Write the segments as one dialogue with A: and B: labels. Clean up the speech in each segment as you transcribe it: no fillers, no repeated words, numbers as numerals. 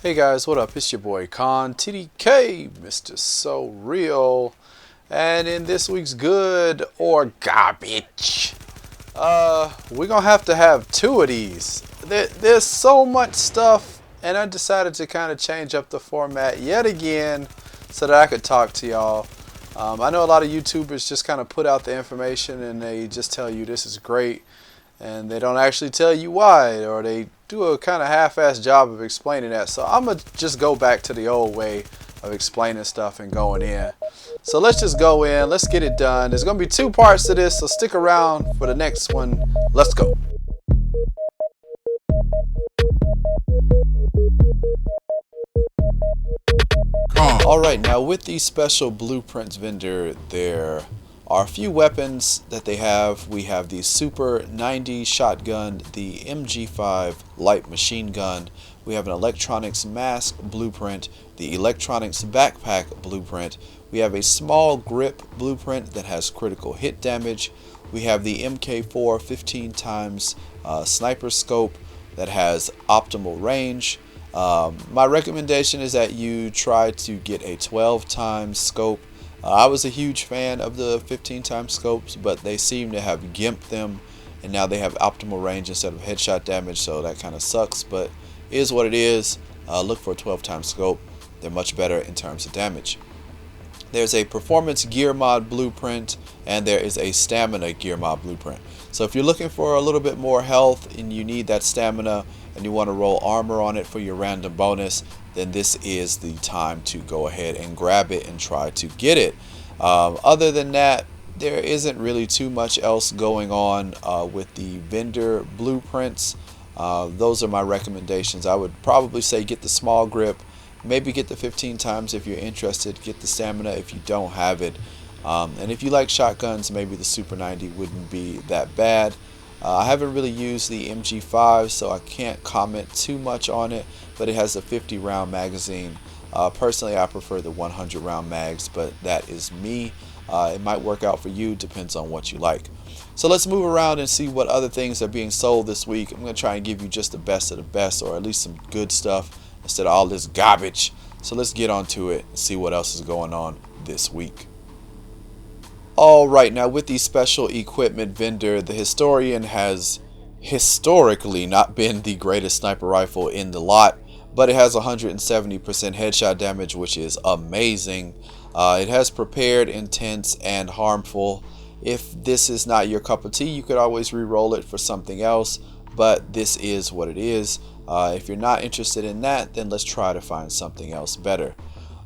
A: Hey guys, what up? It's your boy Con TDK, Mr. So Real, and in this week's good or garbage, we're gonna have two of these. There's so much stuff, and I decided to kind of change up the format yet again so that I could talk to y'all. I know a lot of YouTubers just kind of put out the information and they just tell you this is great, and they don't actually tell you why, or they do a kind of half-assed job of explaining that. So I'm gonna just go back to the old way of explaining stuff and going in. So let's just go in, let's get it done. There's gonna be two parts to this, so stick around for the next one. Let's go. Alright, now with the special blueprints vendor, there are a few weapons that they have. We have the Super 90 shotgun, the MG5 light machine gun. We have an electronics mask blueprint, the electronics backpack blueprint. We have a small grip blueprint that has critical hit damage. We have the MK4 15 times sniper scope that has optimal range. My recommendation is that you try to get a 12 times scope. I was a huge fan of the 15 times scopes, but they seem to have gimped them, and now they have optimal range instead of headshot damage, so that kind of sucks, but it is what it is. Look for a 12 times scope. They're much better in terms of damage. There's a performance gear mod blueprint, and there is a stamina gear mod blueprint. So if you're looking for a little bit more health and you need that stamina and you want to roll armor on it for your random bonus, then this is the time to go ahead and grab it and try to get it. Other than that, there isn't really too much else going on with the vendor blueprints. Those are my recommendations. I would probably say get the small grip, maybe get the 15 times if you're interested, get the stamina if you don't have it. And if you like shotguns, maybe the Super 90 wouldn't be that bad. I haven't really used the MG5, so I can't comment too much on it, but it has a 50 round magazine. Personally, I prefer the 100 round mags, but that is me. It might work out for you, depends on what you like. So let's move around and see what other things are being sold this week. I'm going to try and give you just the best of the best, or at least some good stuff instead of all this garbage. So let's get on to it and see what else is going on this week. Alright, now with the special equipment vendor, the Historian has historically not been the greatest sniper rifle in the lot, but it has 170% headshot damage, which is amazing. It has prepared, intense, and harmful. If this is not your cup of tea, you could always re-roll it for something else, but this is what it is. If you're not interested in that, then let's try to find something else better.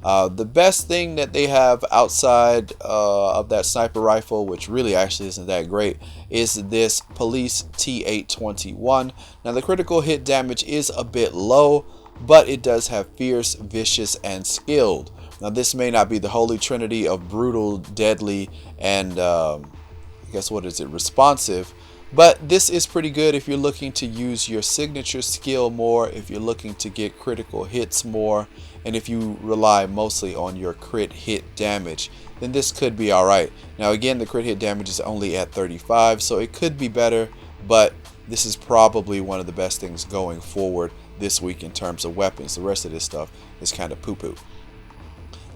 A: The best thing that they have outside of that sniper rifle, which really actually isn't that great, is this Police T821. Now the critical hit damage is a bit low, but it does have fierce, vicious, and skilled. Now this may not be the holy trinity of brutal, deadly, and responsive, but this is pretty good if you're looking to use your signature skill more, if you're looking to get critical hits more, and if you rely mostly on your crit hit damage, then this could be alright. Now again, the crit hit damage is only at 35, so it could be better, but this is probably one of the best things going forward this week in terms of weapons. The rest of this stuff is kind of poo-poo.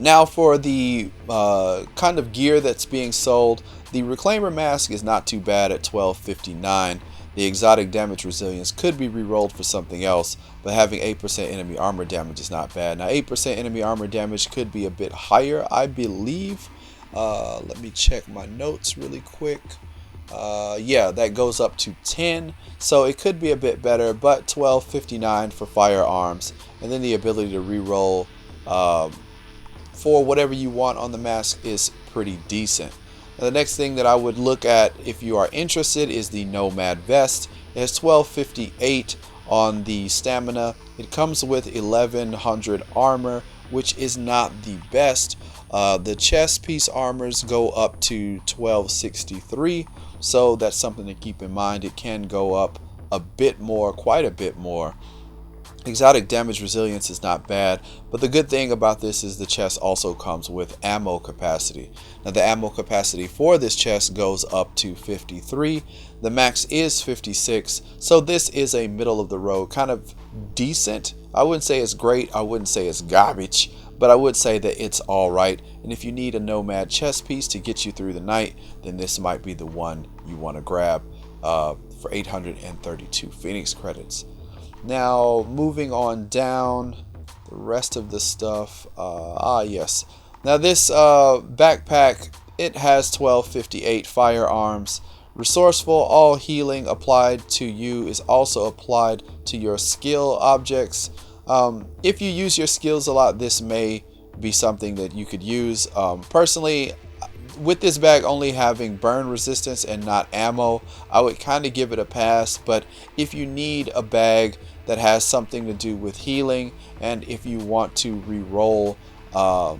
A: Now for the kind of gear that's being sold, the Reclaimer mask is not too bad at $12.59. The exotic damage resilience could be re-rolled for something else, but having 8% enemy armor damage is not bad. Now 8% enemy armor damage could be a bit higher, I believe. Let me check my notes really quick. Yeah, that goes up to 10, so it could be a bit better, but $12.59 for firearms, and then the ability to re-roll for whatever you want on the mask is pretty decent. Now, the next thing that I would look at if you are interested is the Nomad vest. It has $12.58 on the stamina. It comes with 1100 armor, which is not the best. The chest piece armors go up to $12.63, so that's something to keep in mind. It can go up a bit more, quite a bit more. Exotic damage resilience is not bad, but the good thing about this is the chest also comes with ammo capacity. Now the ammo capacity for this chest goes up to 53. The max is 56, so this is a middle of the road, kind of decent I wouldn't say it's great, I wouldn't say it's garbage, but I would say that it's alright. And if you need a nomad chess piece to get you through the night, then this might be the one you want to grab for 832 Phoenix credits. Now, moving on down, the rest of the stuff. Yes. Now, this backpack, it has 1258 firearms. Resourceful, all healing applied to you is also applied to your skill objects. If you use your skills a lot, this may be something that you could use. Personally, with this bag only having burn resistance and not ammo, I would kind of give it a pass. But if you need a bag that has something to do with healing, and if you want to re-roll a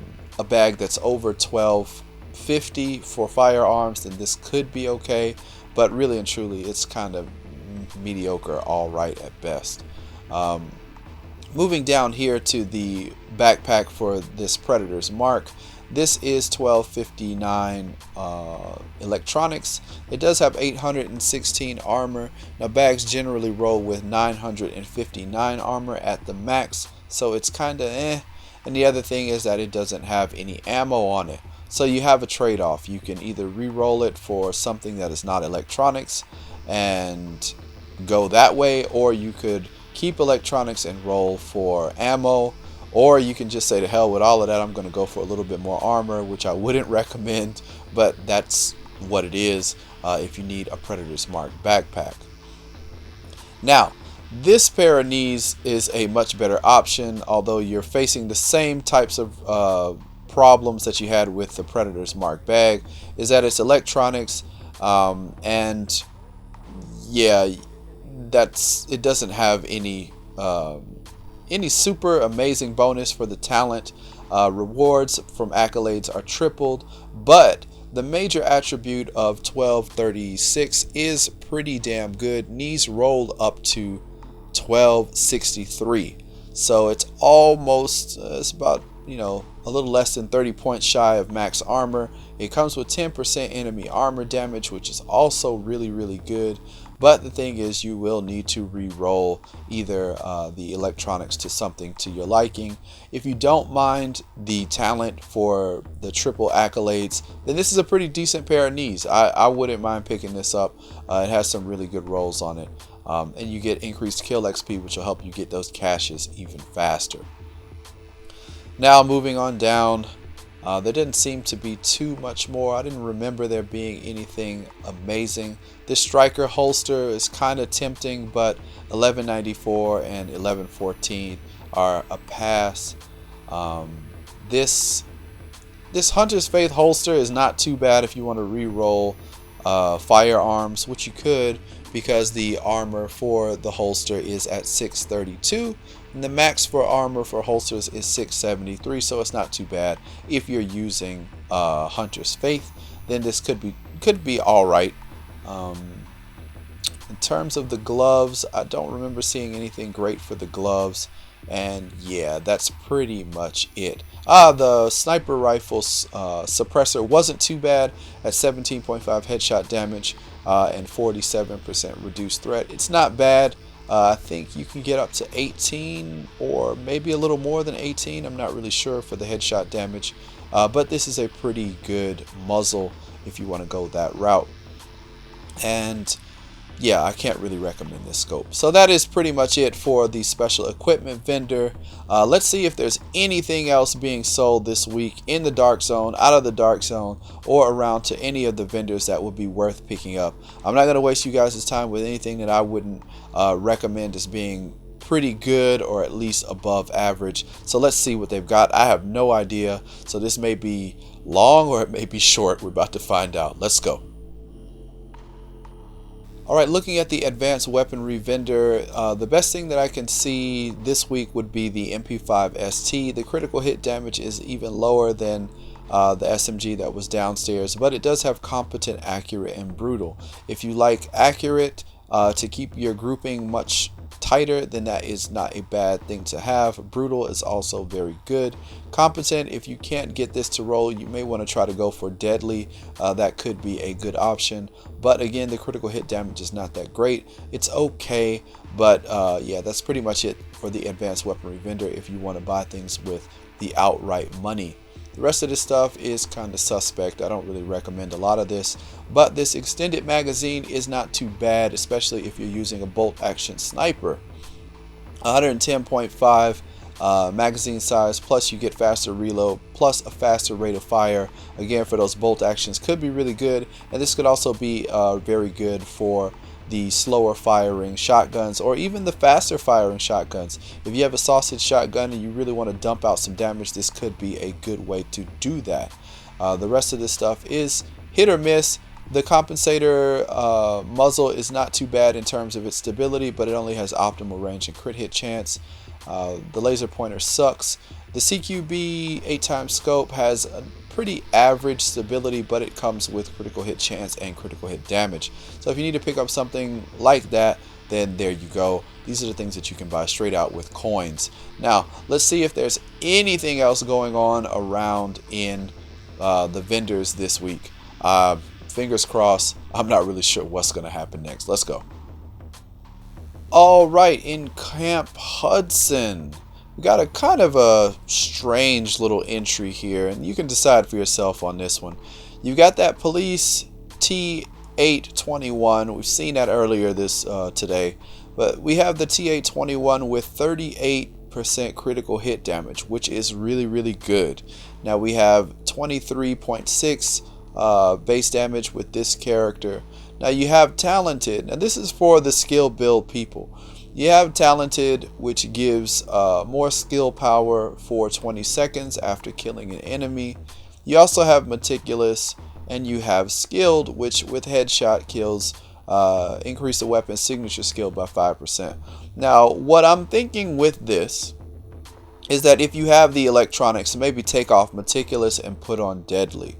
A: bag that's over 1250 for firearms, then this could be okay. But really and truly, it's kind of mediocre, all right at best. Moving down here to the backpack for this Predator's Mark. This is 1259 electronics. It does have 816 armor. Now, bags generally roll with 959 armor at the max, so it's kind of eh. And the other thing is that it doesn't have any ammo on it. So you have a trade-off. You can either re-roll it for something that is not electronics and go that way, or you could keep electronics and roll for ammo. Or you can just say to hell with all of that, I'm going to go for a little bit more armor, which I wouldn't recommend, but that's what it is if you need a Predator's Mark backpack. Now, this pair of knees is a much better option, although you're facing the same types of problems that you had with the Predator's Mark bag, is that it's electronics, and yeah, it doesn't have any super amazing bonus for the talent. Rewards from accolades are tripled, but the major attribute of 1236 is pretty damn good. Knees rolled up to 1263, so it's almost it's about a little less than 30 points shy of max armor. It comes with 10% enemy armor damage, which is also really good. But the thing is, you will need to re-roll either the electronics to something to your liking. If you don't mind the talent for the triple accolades, then this is a pretty decent pair of knees. I wouldn't mind picking this up. It has some really good rolls on it. And you get increased kill XP, which will help you get those caches even faster. Now, moving on down, there didn't seem to be too much more. I didn't remember there being anything amazing. This striker holster is kind of tempting, but 1194 and 1114 are a pass. This Hunter's Faith holster is not too bad if you want to re-roll firearms, which you could, because the armor for the holster is at 632 and the max for armor for holsters is 673, so it's not too bad. If you're using Hunter's Faith, then this could be all right. In terms of the gloves, I don't remember seeing anything great for the gloves, and yeah, that's pretty much it. The sniper rifle suppressor wasn't too bad at 17.5 headshot damage and 47% reduced threat. It's not bad. I think you can get up to 18 or maybe a little more than 18. I'm not really sure for the headshot damage, but this is a pretty good muzzle if you want to go that route. And yeah, I can't really recommend this scope. So that is pretty much it for the special equipment vendor. Let's see if there's anything else being sold this week in the dark zone, out of the dark zone, or around to any of the vendors that would be worth picking up. I'm not going to waste you guys' time with anything that I wouldn't recommend as being pretty good or at least above average. So let's see what they've got. I have no idea. So this may be long or it may be short. We're about to find out. Let's go. Alright, looking at the advanced weaponry vendor, the best thing that I can see this week would be the MP5 ST. The critical hit damage is even lower than the SMG that was downstairs, but it does have competent, accurate, and brutal. If you like accurate to keep your grouping much tighter, then that is not a bad thing to have. Brutal is also very good. Competent, if you can't get this to roll, you may want to try to go for deadly. That could be a good option, but again, the critical hit damage is not that great. It's okay, but yeah, that's pretty much it for the advanced weaponry vendor if you want to buy things with the outright money. The rest of this stuff is kind of suspect. I don't really recommend a lot of this, but this extended magazine is not too bad, especially if you're using a bolt action sniper. 110.5 magazine size, plus you get faster reload, plus a faster rate of fire. Again, for those bolt actions, could be really good, and this could also be very good for the slower firing shotguns, or even the faster firing shotguns. If you have a sausage shotgun and you really want to dump out some damage, this could be a good way to do that. The rest of this stuff is hit or miss. The compensator muzzle is not too bad in terms of its stability, but it only has optimal range and crit hit chance. The laser pointer sucks. The CQB 8x scope has a pretty average stability, but it comes with critical hit chance and critical hit damage. So if you need to pick up something like that, then there you go. These are the things that you can buy straight out with coins. Now, let's see if there's anything else going on around in the vendors this week. Fingers crossed. I'm not really sure what's going to happen next. Let's go. All right, in Camp Hudson, we got a kind of a strange little entry here, and you can decide for yourself on this one. You've got that police T821. We've seen that earlier this today, but we have the T821 with 38% critical hit damage, which is really good. Now we have 23.6 base damage with this character. Now you have talented, and this is for the skill build people. You have talented, which gives more skill power for 20 seconds after killing an enemy. You also have meticulous, and you have skilled, which with headshot kills increase the weapon's signature skill by 5%. Now what I'm thinking with this is that if you have the electronics, maybe take off meticulous and put on deadly.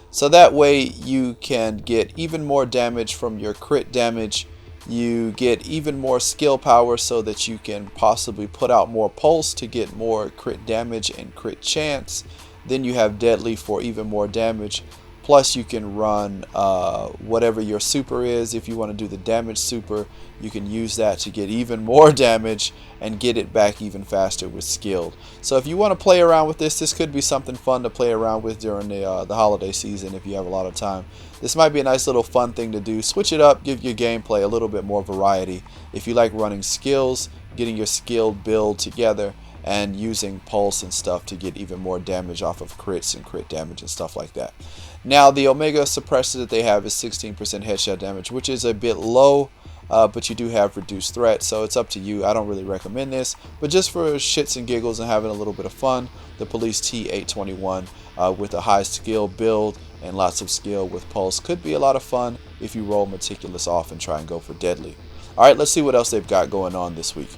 A: So that way you can get even more damage from your crit damage. You get even more skill power so that you can possibly put out more pulse to get more crit damage and crit chance. Then you have deadly for even more damage. Plus you can run whatever your super is. If you want to do the damage super, you can use that to get even more damage and get it back even faster with skilled. So if you want to play around with this, this could be something fun to play around with during the holiday season if you have a lot of time. This might be a nice little fun thing to do. Switch it up, give your gameplay a little bit more variety. If you like running skills, getting your skilled build together, and using pulse and stuff to get even more damage off of crits and crit damage and stuff like that. Now the Omega suppressor that they have is 16% headshot damage, which is a bit low, but you do have reduced threat, so it's up to you. I don't really recommend this, but just for shits and giggles and having a little bit of fun, the Police T821 with a high skill build and lots of skill with pulse could be a lot of fun if you roll meticulous off and try and go for deadly. Alright, let's see what else they've got going on this week.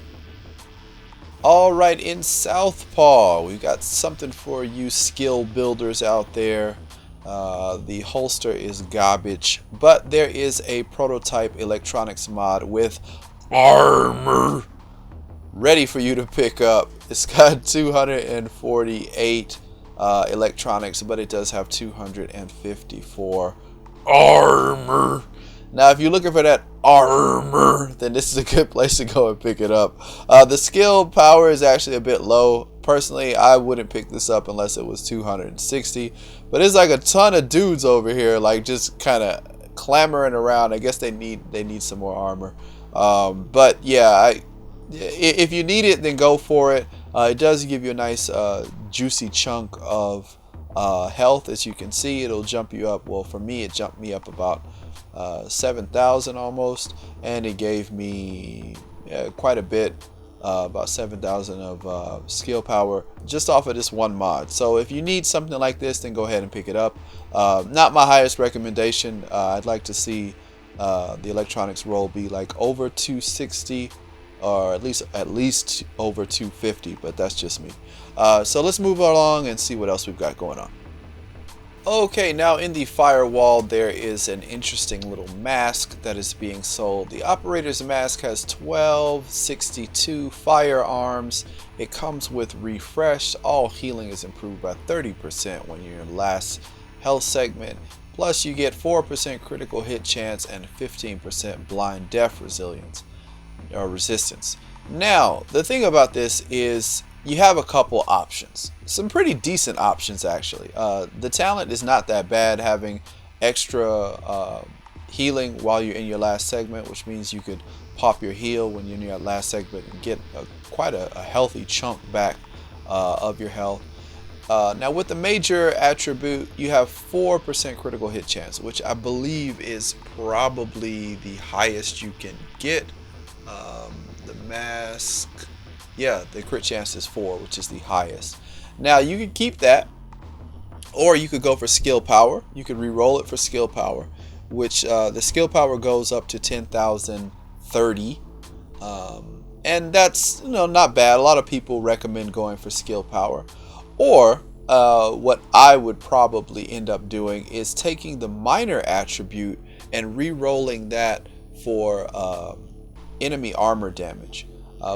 A: Alright, in Southpaw, we've got something for you skill builders out there. The holster is garbage, but there is a prototype electronics mod with armor ready for you to pick up. It's got 248 electronics, but it does have 254 armor. Now if you're looking for that armor, then this is a good place to go and pick it up. The skill power is actually a bit low. Personally, I wouldn't pick this up unless it was 260, but there's like a ton of dudes over here like just kind of clamoring around. I guess they need some more armor. But yeah, if you need it, then go for it. It does give you a nice juicy chunk of health. As you can see, it'll jump you up. Well, for me, it jumped me up about 7,000 almost, and it gave me quite a bit, about 7,000 of skill power just off of this one mod. So if you need something like this, then go ahead and pick it up. Not my highest recommendation. I'd like to see the electronics roll be like over 260, or at least over 250, but that's just me. So let's move along and see what else we've got going on. Okay, now in the firewall there is an interesting little mask that is being sold. The operator's mask has 1262 firearms. It comes with refresh. All healing is improved by 30% when you're in last health segment. Plus you get 4% critical hit chance and 15% blind death resilience or resistance. Now, the thing about this is you have a couple options. Some pretty decent options actually. The talent is not that bad, having extra healing while you're in your last segment, which means you could pop your heal when you're in your last segment and get quite a healthy chunk back of your health. Now with the major attribute, you have 4% critical hit chance, which I believe is probably the highest you can get. The mask, yeah, the crit chance is 4, which is the highest. Now you can keep that, or you could go for skill power. You could re-roll it for skill power, which the skill power goes up to 10,030, and that's not bad. A lot of people recommend going for skill power, or what I would probably end up doing is taking the minor attribute and re-rolling that for enemy armor damage,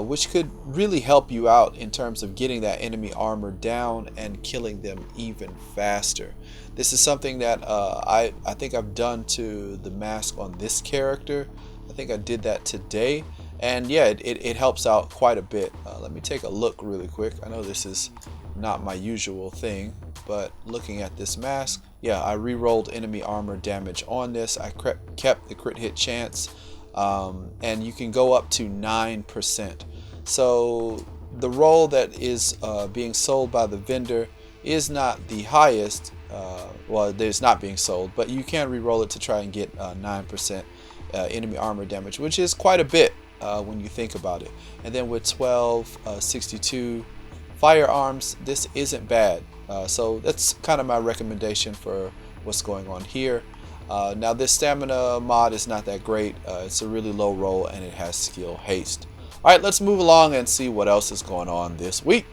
A: which could really help you out in terms of getting that enemy armor down and killing them even faster. This is something that I think I've done to the mask on this character. I think I did that today, and yeah, it helps out quite a bit. Let me take a look really quick. I know this is not my usual thing, but looking at this mask, yeah, I re-rolled enemy armor damage on this. I kept the crit hit chance, and you can go up to 9%. So the roll that is being sold by the vendor is not the highest. Well, it's not being sold, but you can re-roll it to try and get 9% enemy armor damage, which is quite a bit when you think about it. And then with 1262 firearms, this isn't bad. So that's kind of my recommendation for what's going on here. Now this stamina mod is not that great. It's a really low roll and it has skill haste. Alright, let's move along and see what else is going on this week.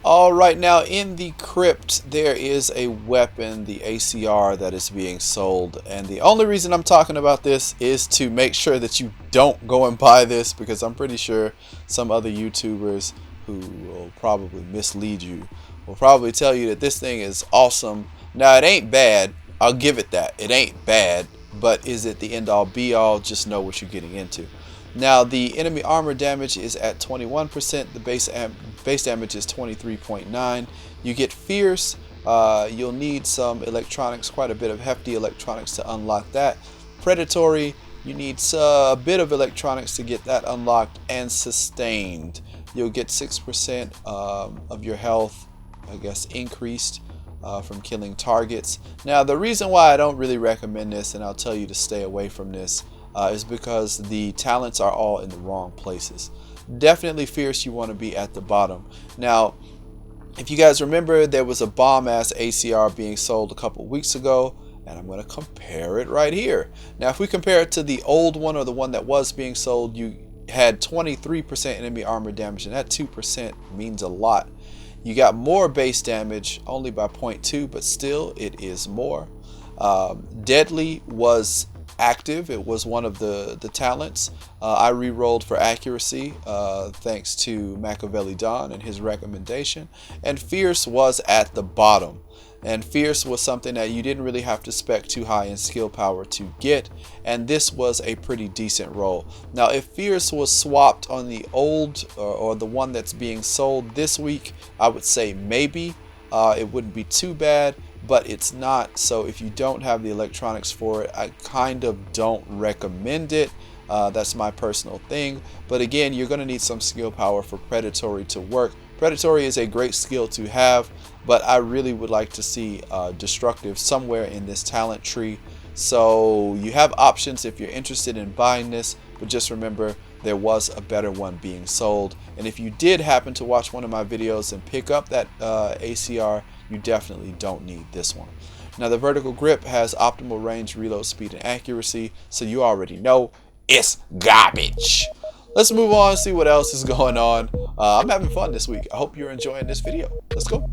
A: Alright, now in the Crypt there is a weapon, the ACR, that is being sold, and the only reason I'm talking about this is to make sure that you don't go and buy this, because I'm pretty sure some other YouTubers who will probably mislead you will probably tell you that this thing is awesome. Now it ain't bad, I'll give it that, it ain't bad, but is it the end all be all? Just know what you're getting into. Now the enemy armor damage is at 21%, the base damage is 23.9. You get fierce. You'll need some electronics, quite a bit of hefty electronics to unlock that. Predatory, you need a bit of electronics to get that unlocked. And sustained, you'll get 6% of your health, I guess, increased from killing targets. Now the reason why I don't really recommend this, and I'll tell you to stay away from this, is because the talents are all in the wrong places. Definitely fierce, you want to be at the bottom. Now if you guys remember, there was a bomb ass ACR being sold a couple weeks ago, and I'm going to compare it right here. Now if we compare it to the old one, or the one that was being sold, you had 23% enemy armor damage, and that 2% means a lot. You got more base damage, only by 0.2, but still it is more. Deadly was active. It was one of the talents. I re-rolled for accuracy thanks to Machiavelli Don and his recommendation. And fierce was at the bottom. And fierce was something that you didn't really have to spec too high in skill power to get, and this was a pretty decent roll. Now if fierce was swapped on the old or the one that's being sold this week, I would say maybe it wouldn't be too bad, but it's not. So if you don't have the electronics for it, I kind of don't recommend it. That's my personal thing. But again, you're going to need some skill power for predatory to work. Predatory is a great skill to have, but I really would like to see destructive somewhere in this talent tree. So you have options if you're interested in buying this, but just remember there was a better one being sold. And if you did happen to watch one of my videos and pick up that ACR, you definitely don't need this one. Now the vertical grip has optimal range, reload speed, and accuracy, so you already know it's garbage. Let's move on and see what else is going on. I'm having fun this week. I hope you're enjoying this video. Let's go.